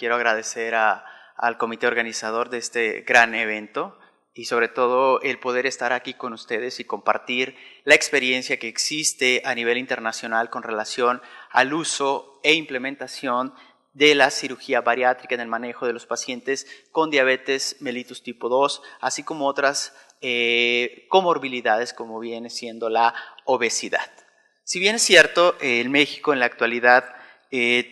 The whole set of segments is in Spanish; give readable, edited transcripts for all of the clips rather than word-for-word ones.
quiero agradecer al comité organizador de este gran evento y sobre todo el poder estar aquí con ustedes y compartir la experiencia que existe a nivel internacional con relación al uso e implementación de la cirugía bariátrica en el manejo de los pacientes con diabetes mellitus tipo 2, así como otras comorbilidades como viene siendo la obesidad. Si bien es cierto, en México en la actualidad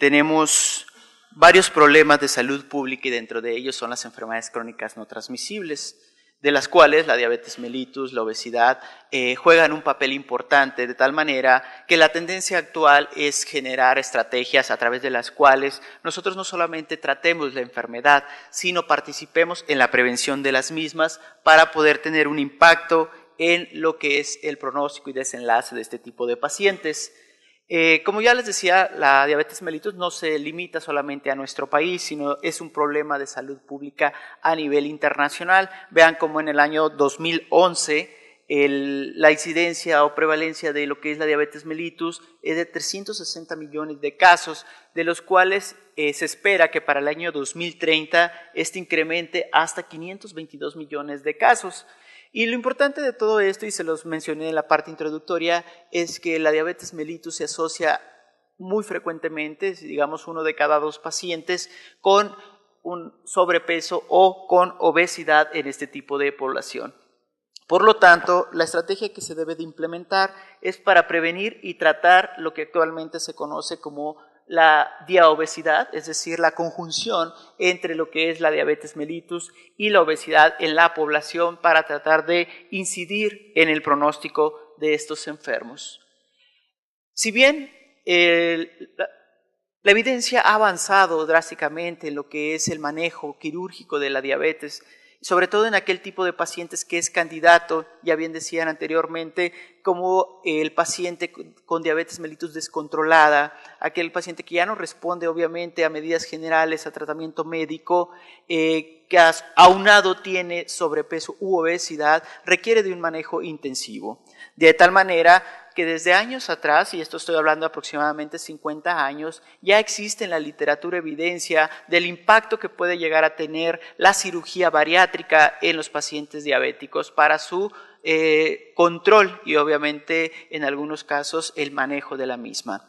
tenemos varios problemas de salud pública y dentro de ellos son las enfermedades crónicas no transmisibles, de las cuales la diabetes mellitus, la obesidad, juegan un papel importante, de tal manera que la tendencia actual es generar estrategias a través de las cuales nosotros no solamente tratemos la enfermedad, sino participemos en la prevención de las mismas para poder tener un impacto en lo que es el pronóstico y desenlace de este tipo de pacientes. Como ya les decía, la diabetes mellitus no se limita solamente a nuestro país, sino es un problema de salud pública a nivel internacional. Vean cómo en el año 2011 la incidencia o prevalencia de lo que es la diabetes mellitus es de 360 millones de casos, de los cuales se espera que para el año 2030 este incremente hasta 522 millones de casos. Y lo importante de todo esto, y se los mencioné en la parte introductoria, es que la diabetes mellitus se asocia muy frecuentemente, digamos 1 de cada 2 pacientes, con un sobrepeso o con obesidad en este tipo de población. Por lo tanto, la estrategia que se debe de implementar es para prevenir y tratar lo que actualmente se conoce como la diaobesidad, es decir, la conjunción entre lo que es la diabetes mellitus y la obesidad en la población para tratar de incidir en el pronóstico de estos enfermos. Si bien la evidencia ha avanzado drásticamente en lo que es el manejo quirúrgico de la diabetes, sobre todo en aquel tipo de pacientes que es candidato, ya bien decían anteriormente, como el paciente con diabetes mellitus descontrolada, aquel paciente que ya no responde obviamente a medidas generales, a tratamiento médico, que aunado tiene sobrepeso u obesidad, requiere de un manejo intensivo. De tal manera que desde años atrás, y esto estoy hablando aproximadamente 50 años, ya existe en la literatura evidencia del impacto que puede llegar a tener la cirugía bariátrica en los pacientes diabéticos para su control y obviamente en algunos casos el manejo de la misma.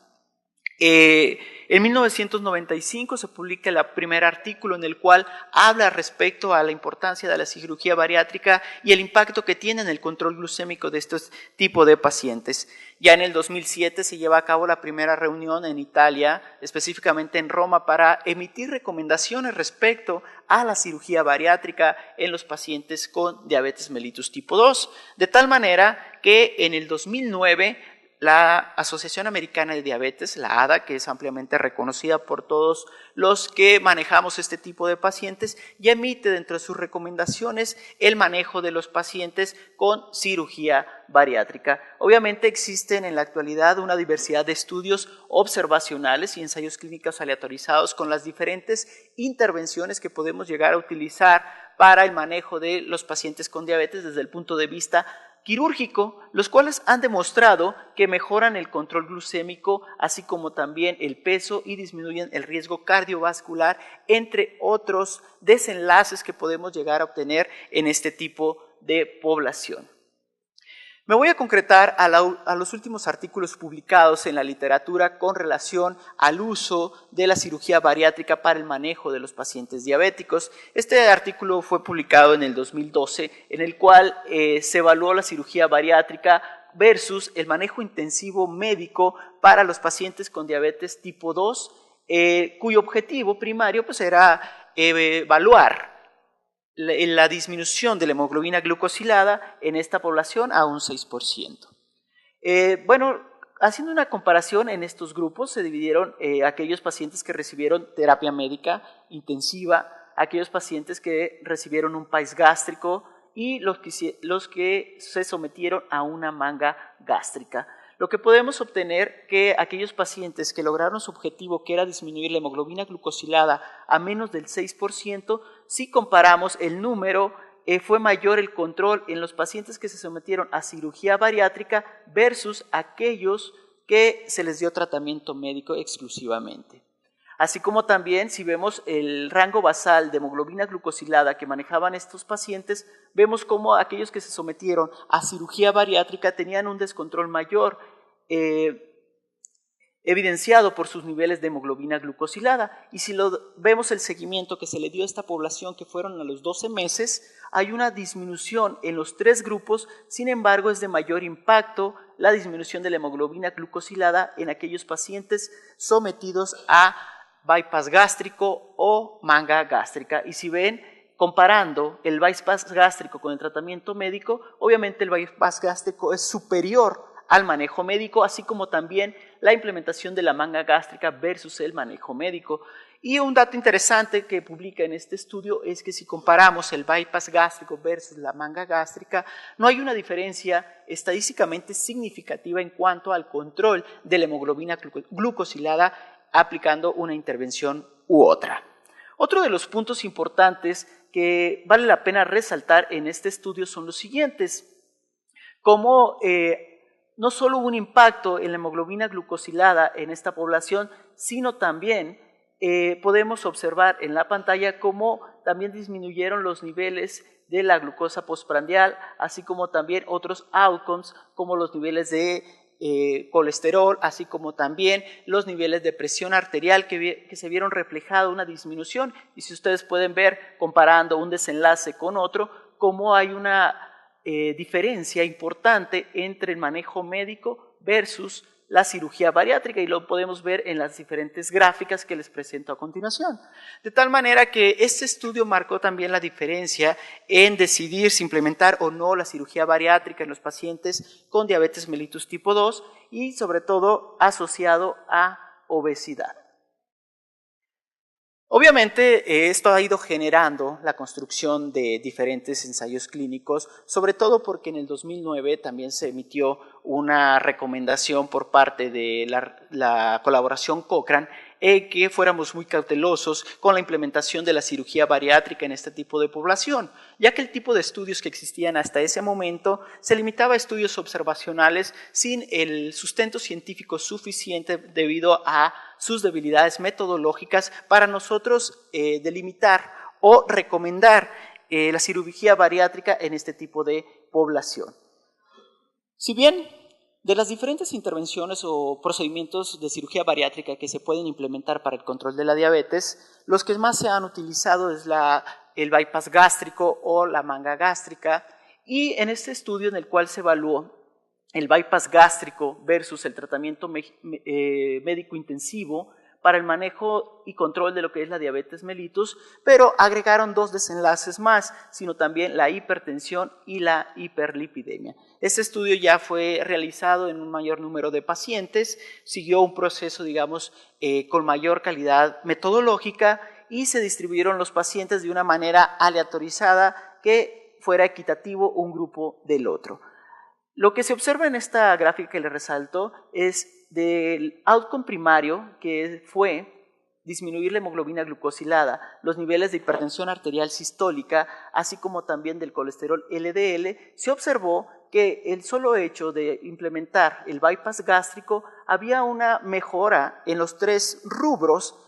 En 1995 se publica el primer artículo en el cual habla respecto a la importancia de la cirugía bariátrica y el impacto que tiene en el control glucémico de estos tipos de pacientes. Ya en el 2007 se lleva a cabo la primera reunión en Italia, específicamente en Roma, para emitir recomendaciones respecto a la cirugía bariátrica en los pacientes con diabetes mellitus tipo 2, de tal manera que en el 2009 la Asociación Americana de Diabetes, la ADA, que es ampliamente reconocida por todos los que manejamos este tipo de pacientes, ya emite dentro de sus recomendaciones el manejo de los pacientes con cirugía bariátrica. Obviamente existen en la actualidad una diversidad de estudios observacionales y ensayos clínicos aleatorizados con las diferentes intervenciones que podemos llegar a utilizar para el manejo de los pacientes con diabetes desde el punto de vista quirúrgico, los cuales han demostrado que mejoran el control glucémico, así como también el peso y disminuyen el riesgo cardiovascular, entre otros desenlaces que podemos llegar a obtener en este tipo de población. Me voy a concretar a los últimos artículos publicados en la literatura con relación al uso de la cirugía bariátrica para el manejo de los pacientes diabéticos. Este artículo fue publicado en el 2012, en el cual se evaluó la cirugía bariátrica versus el manejo intensivo médico para los pacientes con diabetes tipo 2, cuyo objetivo primario pues, era evaluar la disminución de la hemoglobina glucosilada en esta población a un 6%. Bueno, haciendo una comparación en estos grupos, se dividieron aquellos pacientes que recibieron terapia médica intensiva, aquellos pacientes que recibieron un PAIS gástrico y los que se sometieron a una manga gástrica. Lo que podemos obtener que aquellos pacientes que lograron su objetivo, que era disminuir la hemoglobina glucosilada a menos del 6%, si comparamos el número, fue mayor el control en los pacientes que se sometieron a cirugía bariátrica versus aquellos que se les dio tratamiento médico exclusivamente. Así como también, si vemos el rango basal de hemoglobina glucosilada que manejaban estos pacientes, vemos cómo aquellos que se sometieron a cirugía bariátrica tenían un descontrol mayor, evidenciado por sus niveles de hemoglobina glucosilada. Y si vemos el seguimiento que se le dio a esta población, que fueron a los 12 meses, hay una disminución en los 3 grupos, sin embargo es de mayor impacto la disminución de la hemoglobina glucosilada en aquellos pacientes sometidos a bypass gástrico o manga gástrica. Y si ven, comparando el bypass gástrico con el tratamiento médico, obviamente el bypass gástrico es superior al manejo médico, así como también la implementación de la manga gástrica versus el manejo médico. Y un dato interesante que publica en este estudio es que si comparamos el bypass gástrico versus la manga gástrica, no hay una diferencia estadísticamente significativa en cuanto al control de la hemoglobina glucosilada aplicando una intervención u otra. Otro de los puntos importantes que vale la pena resaltar en este estudio son los siguientes, como no solo hubo un impacto en la hemoglobina glucosilada en esta población, sino también podemos observar en la pantalla cómo también disminuyeron los niveles de la glucosa postprandial, así como también otros outcomes como los niveles de colesterol, así como también los niveles de presión arterial que se vieron reflejado una disminución. Y si ustedes pueden ver, comparando un desenlace con otro, cómo hay una diferencia importante entre el manejo médico versus la cirugía bariátrica, y lo podemos ver en las diferentes gráficas que les presento a continuación. De tal manera que este estudio marcó también la diferencia en decidir si implementar o no la cirugía bariátrica en los pacientes con diabetes mellitus tipo 2 y sobre todo asociado a obesidad. Obviamente esto ha ido generando la construcción de diferentes ensayos clínicos, sobre todo porque en el 2009 también se emitió una recomendación por parte de la colaboración Cochrane que fuéramos muy cautelosos con la implementación de la cirugía bariátrica en este tipo de población, ya que el tipo de estudios que existían hasta ese momento se limitaba a estudios observacionales sin el sustento científico suficiente debido a sus debilidades metodológicas para nosotros delimitar o recomendar la cirugía bariátrica en este tipo de población. Si bien de las diferentes intervenciones o procedimientos de cirugía bariátrica que se pueden implementar para el control de la diabetes, los que más se han utilizado es el bypass gástrico o la manga gástrica, y en este estudio en el cual se evaluó el bypass gástrico versus el tratamiento médico intensivo para el manejo y control de lo que es la diabetes mellitus, pero agregaron 2 desenlaces más, sino también la hipertensión y la hiperlipidemia. Este estudio ya fue realizado en un mayor número de pacientes, siguió un proceso, digamos, con mayor calidad metodológica y se distribuyeron los pacientes de una manera aleatorizada que fuera equitativo un grupo del otro. Lo que se observa en esta gráfica que les resalto es del outcome primario, que fue disminuir la hemoglobina glucosilada, los niveles de hipertensión arterial sistólica, así como también del colesterol LDL, se observó que el solo hecho de implementar el bypass gástrico había una mejora en los 3 rubros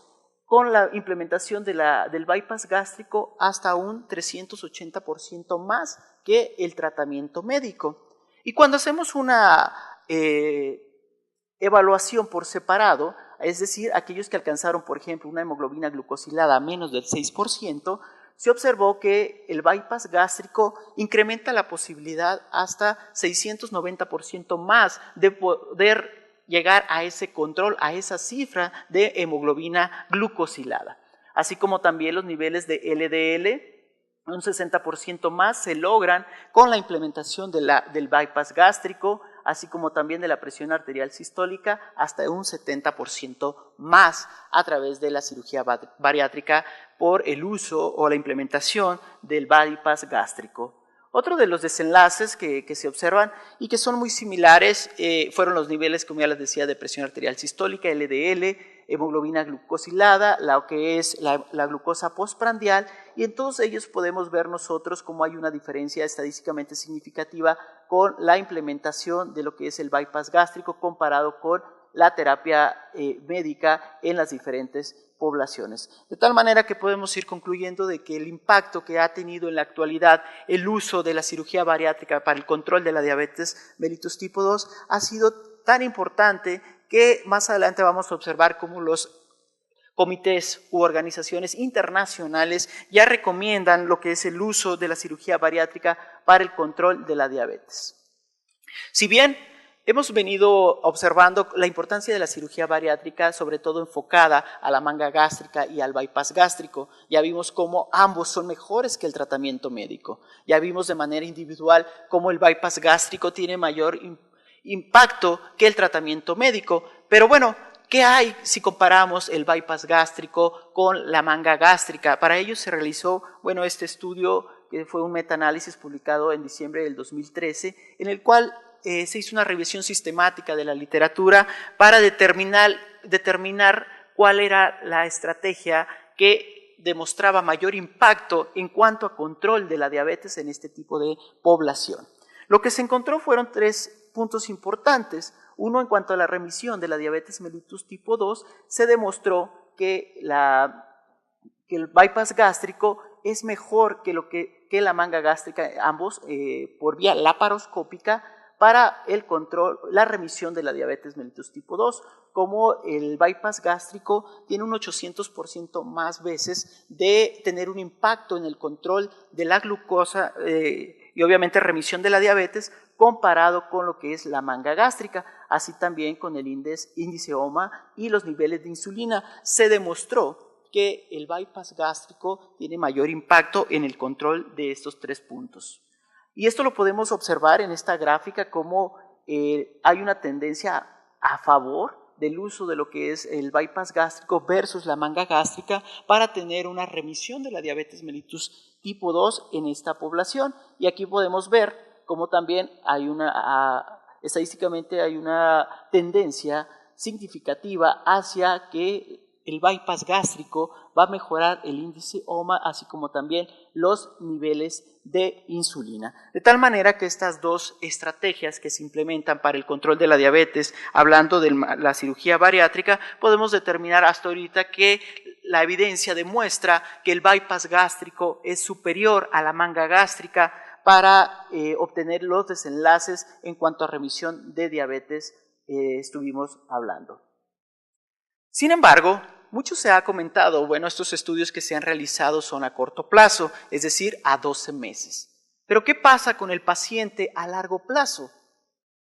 con la implementación del bypass gástrico hasta un 380% más que el tratamiento médico. Y cuando hacemos una evaluación por separado, es decir, aquellos que alcanzaron, por ejemplo, una hemoglobina glucosilada a menos del 6%, se observó que el bypass gástrico incrementa la posibilidad hasta 690% más de poder llegar a ese control, a esa cifra de hemoglobina glucosilada. Así como también los niveles de LDL, un 60% más se logran con la implementación del bypass gástrico, así como también de la presión arterial sistólica, hasta un 70% más a través de la cirugía bariátrica por el uso o la implementación del bypass gástrico. Otro de los desenlaces que se observan y que son muy similares fueron los niveles, como ya les decía, de presión arterial sistólica, LDL, hemoglobina glucosilada, lo que es la glucosa postprandial, y en todos ellos podemos ver nosotros cómo hay una diferencia estadísticamente significativa con la implementación de lo que es el bypass gástrico comparado con la terapia médica en las diferentes poblaciones. De tal manera que podemos ir concluyendo de que el impacto que ha tenido en la actualidad el uso de la cirugía bariátrica para el control de la diabetes mellitus tipo 2 ha sido tan importante que más adelante vamos a observar cómo los comités u organizaciones internacionales ya recomiendan lo que es el uso de la cirugía bariátrica para el control de la diabetes. Si bien hemos venido observando la importancia de la cirugía bariátrica, sobre todo enfocada a la manga gástrica y al bypass gástrico, ya vimos cómo ambos son mejores que el tratamiento médico. Ya vimos de manera individual cómo el bypass gástrico tiene mayor impacto que el tratamiento médico, pero bueno, ¿qué hay si comparamos el bypass gástrico con la manga gástrica? Para ello se realizó, este estudio que fue un metaanálisis publicado en diciembre del 2013, en el cual se hizo una revisión sistemática de la literatura para determinar cuál era la estrategia que demostraba mayor impacto en cuanto a control de la diabetes en este tipo de población. Lo que se encontró fueron 3 puntos importantes. Uno, en cuanto a la remisión de la diabetes mellitus tipo 2, se demostró que el bypass gástrico es mejor que la manga gástrica, ambos por vía laparoscópica, para el control, la remisión de la diabetes mellitus tipo 2, como el bypass gástrico tiene un 800% más veces de tener un impacto en el control de la glucosa y obviamente remisión de la diabetes comparado con lo que es la manga gástrica, así también con el índice OMA y los niveles de insulina. Se demostró que el bypass gástrico tiene mayor impacto en el control de estos 3 puntos. Y esto lo podemos observar en esta gráfica como hay una tendencia a favor del uso de lo que es el bypass gástrico versus la manga gástrica para tener una remisión de la diabetes mellitus tipo 2 en esta población. Y aquí podemos ver cómo también hay estadísticamente hay una tendencia significativa hacia que el bypass gástrico va a mejorar el índice OMA, así como también los niveles de insulina. De tal manera que estas 2 estrategias que se implementan para el control de la diabetes, hablando de la cirugía bariátrica, podemos determinar hasta ahorita que la evidencia demuestra que el bypass gástrico es superior a la manga gástrica para obtener los desenlaces en cuanto a remisión de diabetes estuvimos hablando. Sin embargo, mucho se ha comentado, estos estudios que se han realizado son a corto plazo, es decir, a 12 meses. Pero ¿qué pasa con el paciente a largo plazo?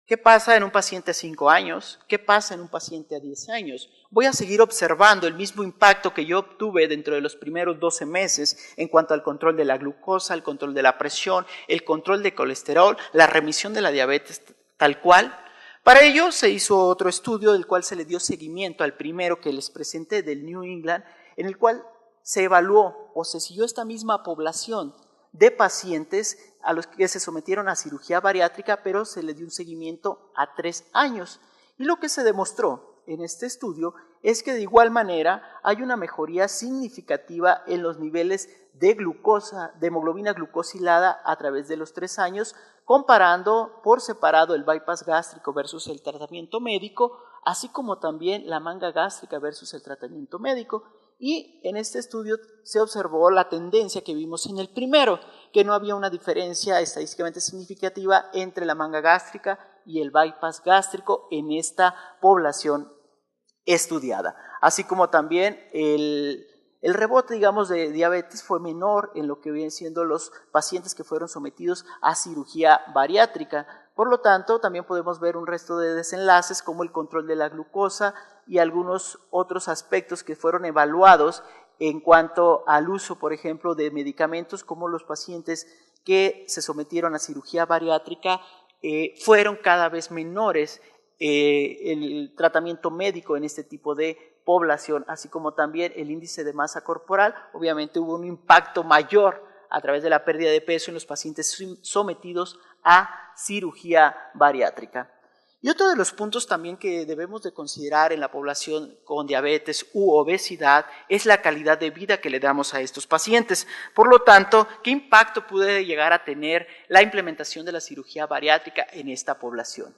¿Qué pasa en un paciente a 5 años? ¿Qué pasa en un paciente a 10 años? Voy a seguir observando el mismo impacto que yo obtuve dentro de los primeros 12 meses en cuanto al control de la glucosa, el control de la presión, el control de colesterol, la remisión de la diabetes tal cual. Para ello se hizo otro estudio del cual se le dio seguimiento al primero que les presenté del New England, en el cual se evaluó o se siguió esta misma población de pacientes a los que se sometieron a cirugía bariátrica, pero se le dio un seguimiento a 3 años. Y lo que se demostró en este estudio es que de igual manera hay una mejoría significativa en los niveles de glucosa, de hemoglobina glucosilada a través de los 3 años, comparando por separado el bypass gástrico versus el tratamiento médico, así como también la manga gástrica versus el tratamiento médico. Y en este estudio se observó la tendencia que vimos en el primero, que no había una diferencia estadísticamente significativa entre la manga gástrica y el bypass gástrico en esta población estudiada. Así como también el rebote, de diabetes fue menor en lo que vienen siendo los pacientes que fueron sometidos a cirugía bariátrica. Por lo tanto, también podemos ver un resto de desenlaces como el control de la glucosa y algunos otros aspectos que fueron evaluados en cuanto al uso, por ejemplo, de medicamentos, como los pacientes que se sometieron a cirugía bariátrica fueron cada vez menores el tratamiento médico en este tipo de población, así como también el índice de masa corporal. Obviamente hubo un impacto mayor a través de la pérdida de peso en los pacientes sometidos a cirugía bariátrica. Y otro de los puntos también que debemos de considerar en la población con diabetes u obesidad es la calidad de vida que le damos a estos pacientes. Por lo tanto, ¿qué impacto puede llegar a tener la implementación de la cirugía bariátrica en esta población?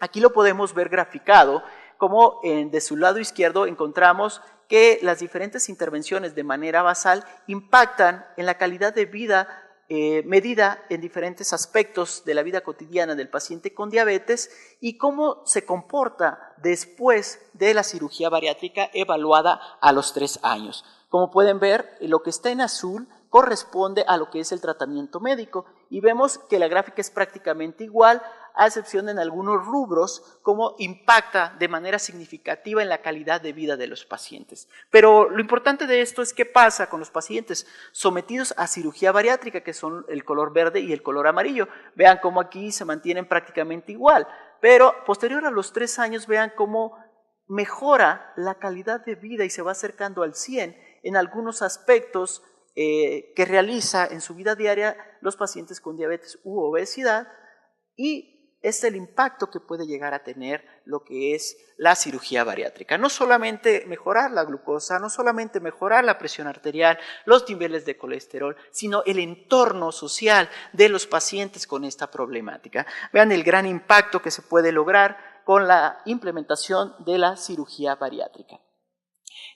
Aquí lo podemos ver graficado como de su lado izquierdo encontramos que las diferentes intervenciones de manera basal impactan en la calidad de vida medida en diferentes aspectos de la vida cotidiana del paciente con diabetes y cómo se comporta después de la cirugía bariátrica evaluada a los 3 años. Como pueden ver, lo que está en azul corresponde a lo que es el tratamiento médico y vemos que la gráfica es prácticamente igual, a excepción en algunos rubros, cómo impacta de manera significativa en la calidad de vida de los pacientes. Pero lo importante de esto es qué pasa con los pacientes sometidos a cirugía bariátrica, que son el color verde y el color amarillo. Vean cómo aquí se mantienen prácticamente igual, pero posterior a los 3 años vean cómo mejora la calidad de vida y se va acercando al 100 en algunos aspectos que realiza en su vida diaria los pacientes con diabetes u obesidad, y es el impacto que puede llegar a tener lo que es la cirugía bariátrica. No solamente mejorar la glucosa, no solamente mejorar la presión arterial, los niveles de colesterol, sino el entorno social de los pacientes con esta problemática. Vean el gran impacto que se puede lograr con la implementación de la cirugía bariátrica.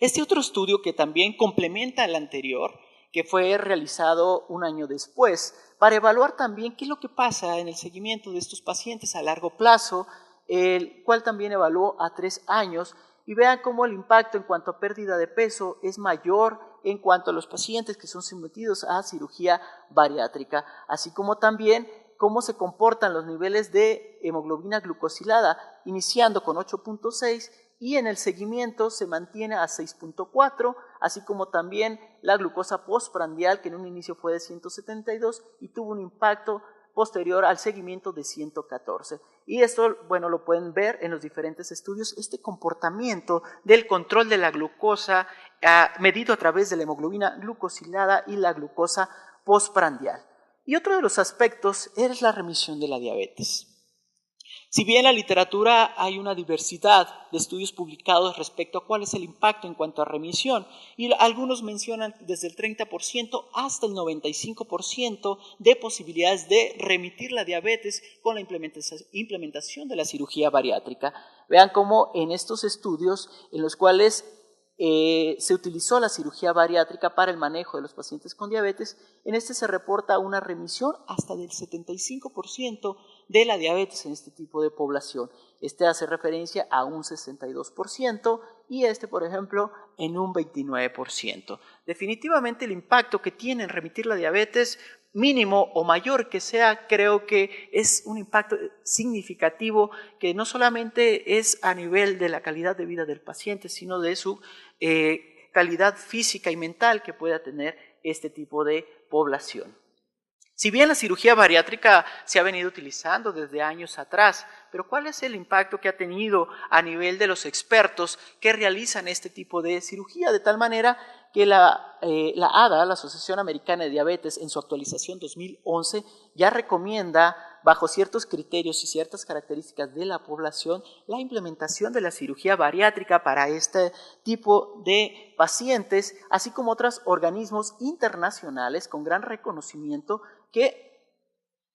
Este otro estudio que también complementa al anterior, que fue realizado un año después, para evaluar también qué es lo que pasa en el seguimiento de estos pacientes a largo plazo, el cual también evaluó a 3 años, y vean cómo el impacto en cuanto a pérdida de peso es mayor en cuanto a los pacientes que son sometidos a cirugía bariátrica, así como también cómo se comportan los niveles de hemoglobina glucosilada, iniciando con 8.6 y en el seguimiento se mantiene a 6.4, así como también la glucosa postprandial, que en un inicio fue de 172 y tuvo un impacto posterior al seguimiento de 114. Y esto, bueno, lo pueden ver en los diferentes estudios, este comportamiento del control de la glucosa medido a través de la hemoglobina glucosilada y la glucosa postprandial. Y otro de los aspectos es la remisión de la diabetes. Si bien en la literatura hay una diversidad de estudios publicados respecto a cuál es el impacto en cuanto a remisión, y algunos mencionan desde el 30% hasta el 95% de posibilidades de remitir la diabetes con la implementación de la cirugía bariátrica. Vean cómo en estos estudios en los cuales se utilizó la cirugía bariátrica para el manejo de los pacientes con diabetes, en este se reporta una remisión hasta del 75% de la diabetes en este tipo de población. Este hace referencia a un 62% y este, por ejemplo, en un 29%. Definitivamente el impacto que tiene en remitir la diabetes, mínimo o mayor que sea, creo que es un impacto significativo que no solamente es a nivel de la calidad de vida del paciente, sino de su calidad física y mental que pueda tener este tipo de población. Si bien la cirugía bariátrica se ha venido utilizando desde años atrás, pero ¿cuál es el impacto que ha tenido a nivel de los expertos que realizan este tipo de cirugía? De tal manera que la ADA, la Asociación Americana de Diabetes, en su actualización 2011, ya recomienda, bajo ciertos criterios y ciertas características de la población, la implementación de la cirugía bariátrica para este tipo de pacientes, así como otros organismos internacionales con gran reconocimiento que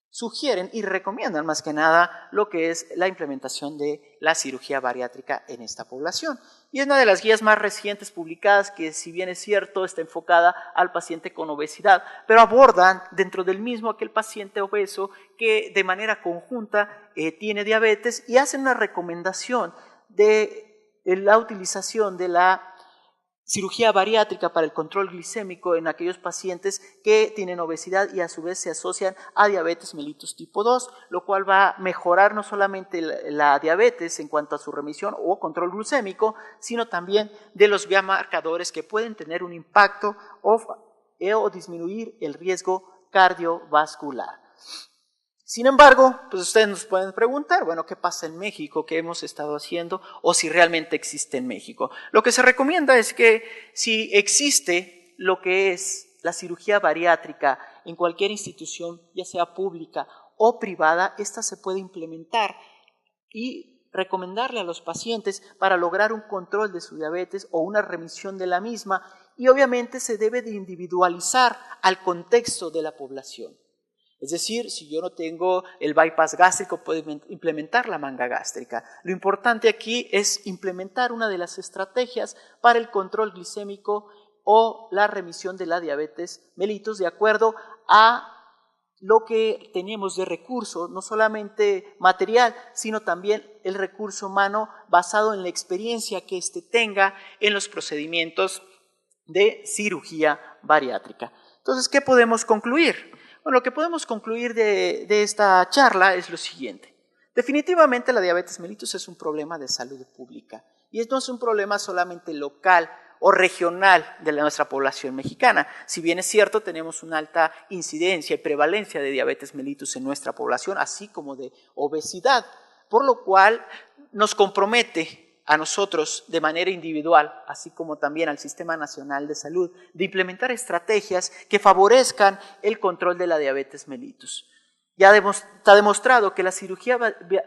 sugieren y recomiendan más que nada lo que es la implementación de la cirugía bariátrica en esta población. Y es una de las guías más recientes publicadas que, si bien es cierto, está enfocada al paciente con obesidad, pero abordan dentro del mismo aquel paciente obeso que de manera conjunta tiene diabetes y hacen una recomendación de la utilización de la cirugía bariátrica para el control glicémico en aquellos pacientes que tienen obesidad y a su vez se asocian a diabetes mellitus tipo 2, lo cual va a mejorar no solamente la diabetes en cuanto a su remisión o control glucémico, sino también de los biomarcadores que pueden tener un impacto o disminuir el riesgo cardiovascular. Sin embargo, pues ustedes nos pueden preguntar, bueno, ¿qué pasa en México? ¿Qué hemos estado haciendo? O si realmente existe en México. Lo que se recomienda es que si existe lo que es la cirugía bariátrica en cualquier institución, ya sea pública o privada, esta se puede implementar y recomendarle a los pacientes para lograr un control de su diabetes o una remisión de la misma, y obviamente se debe de individualizar al contexto de la población. Es decir, si yo no tengo el bypass gástrico, puedo implementar la manga gástrica. Lo importante aquí es implementar una de las estrategias para el control glicémico o la remisión de la diabetes mellitus de acuerdo a lo que tenemos de recurso, no solamente material, sino también el recurso humano basado en la experiencia que éste tenga en los procedimientos de cirugía bariátrica. Entonces, ¿qué podemos concluir? Bueno, lo que podemos concluir de esta charla es lo siguiente. Definitivamente la diabetes mellitus es un problema de salud pública y no es un problema solamente local o regional de nuestra población mexicana. Si bien es cierto, tenemos una alta incidencia y prevalencia de diabetes mellitus en nuestra población, así como de obesidad, por lo cual nos compromete a nosotros de manera individual, así como también al Sistema Nacional de Salud, de implementar estrategias que favorezcan el control de la diabetes mellitus. Ya está demostrado que la cirugía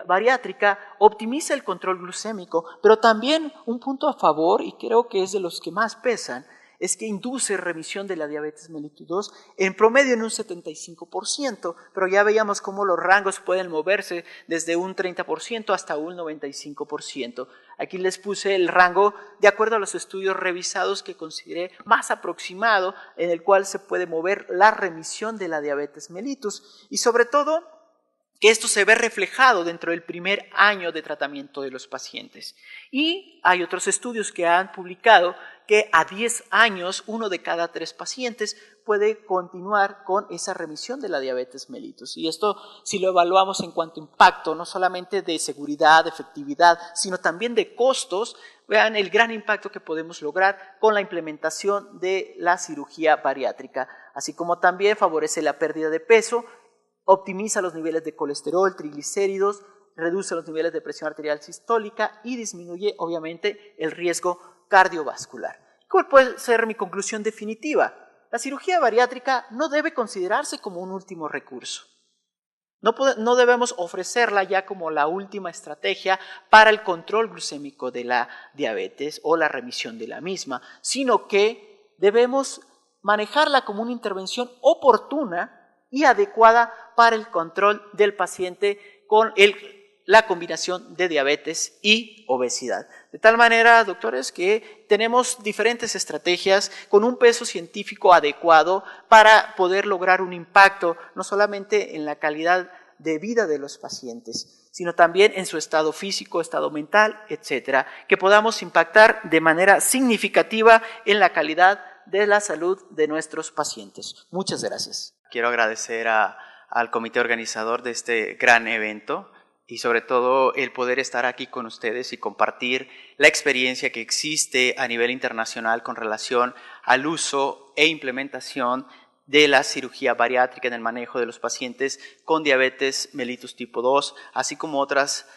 bariátrica optimiza el control glucémico, pero también un punto a favor, y creo que es de los que más pesan, es que induce remisión de la diabetes mellitus 2 en promedio en un 75%, pero ya veíamos cómo los rangos pueden moverse desde un 30% hasta un 95%. Aquí les puse el rango de acuerdo a los estudios revisados que consideré más aproximado, en el cual se puede mover la remisión de la diabetes mellitus y sobre todo que esto se ve reflejado dentro del primer año de tratamiento de los pacientes. Y hay otros estudios que han publicado que a 10 años, 1 de cada 3 pacientes puede continuar con esa remisión de la diabetes mellitus. Y esto, si lo evaluamos en cuanto a impacto, no solamente de seguridad, de efectividad, sino también de costos, vean el gran impacto que podemos lograr con la implementación de la cirugía bariátrica, así como también favorece la pérdida de peso, optimiza los niveles de colesterol, triglicéridos, reduce los niveles de presión arterial sistólica y disminuye, obviamente, el riesgo cardiovascular. ¿Cuál puede ser mi conclusión definitiva? La cirugía bariátrica no debe considerarse como un último recurso. No debemos ofrecerla ya como la última estrategia para el control glucémico de la diabetes o la remisión de la misma, sino que debemos manejarla como una intervención oportuna y adecuada para el control del paciente con la combinación de diabetes y obesidad. De tal manera, doctores, que tenemos diferentes estrategias con un peso científico adecuado para poder lograr un impacto no solamente en la calidad de vida de los pacientes, sino también en su estado físico, estado mental, etcétera, que podamos impactar de manera significativa en la calidad de la salud de nuestros pacientes. Muchas gracias. Quiero agradecer al comité organizador de este gran evento y sobre todo el poder estar aquí con ustedes y compartir la experiencia que existe a nivel internacional con relación al uso e implementación de la cirugía bariátrica en el manejo de los pacientes con diabetes mellitus tipo 2, así como otras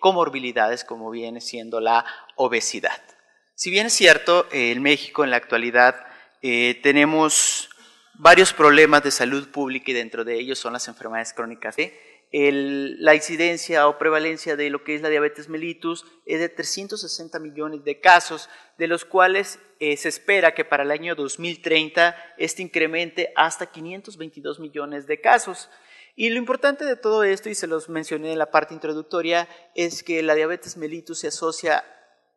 comorbilidades como viene siendo la obesidad. Si bien es cierto, en México en la actualidad tenemos varios problemas de salud pública y dentro de ellos son las enfermedades crónicas. La incidencia o prevalencia de lo que es la diabetes mellitus es de 360 millones de casos, de los cuales se espera que para el año 2030 este incremente hasta 522 millones de casos. Y lo importante de todo esto, y se los mencioné en la parte introductoria, es que la diabetes mellitus se asocia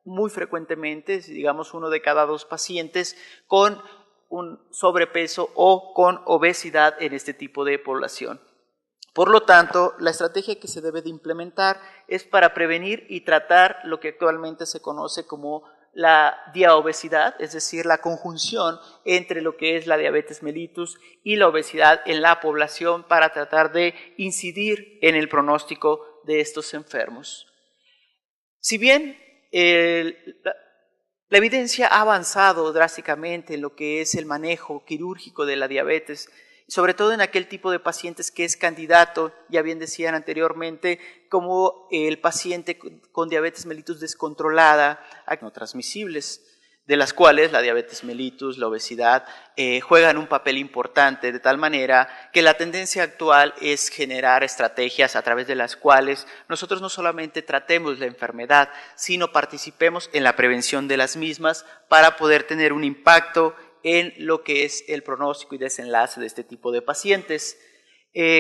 muy frecuentemente, digamos 1 de cada 2 pacientes, con un sobrepeso o con obesidad en este tipo de población. Por lo tanto, la estrategia que se debe de implementar es para prevenir y tratar lo que actualmente se conoce como la diaobesidad, es decir, la conjunción entre lo que es la diabetes mellitus y la obesidad en la población para tratar de incidir en el pronóstico de estos enfermos. Si bien la evidencia ha avanzado drásticamente en lo que es el manejo quirúrgico de la diabetes, sobre todo en aquel tipo de pacientes que es candidato, ya bien decían anteriormente, como el paciente con diabetes mellitus descontrolada, no transmisibles, de las cuales la diabetes mellitus, la obesidad, juegan un papel importante, de tal manera que la tendencia actual es generar estrategias a través de las cuales nosotros no solamente tratemos la enfermedad, sino participemos en la prevención de las mismas para poder tener un impacto en lo que es el pronóstico y desenlace de este tipo de pacientes.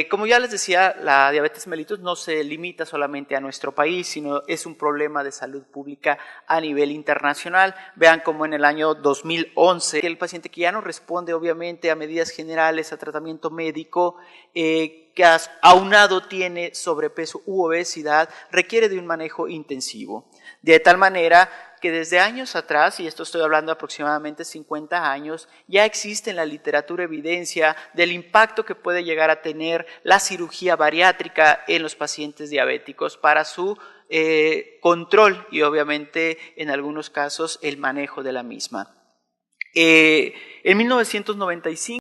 Como ya les decía, la diabetes mellitus no se limita solamente a nuestro país, sino es un problema de salud pública a nivel internacional. Vean cómo en el año 2011 el paciente que ya no responde obviamente a medidas generales, a tratamiento médico, que aunado tiene sobrepeso u obesidad, requiere de un manejo intensivo. De tal manera que desde años atrás, y esto estoy hablando de aproximadamente 50 años, ya existe en la literatura evidencia del impacto que puede llegar a tener la cirugía bariátrica en los pacientes diabéticos para su control y obviamente en algunos casos el manejo de la misma. En 1995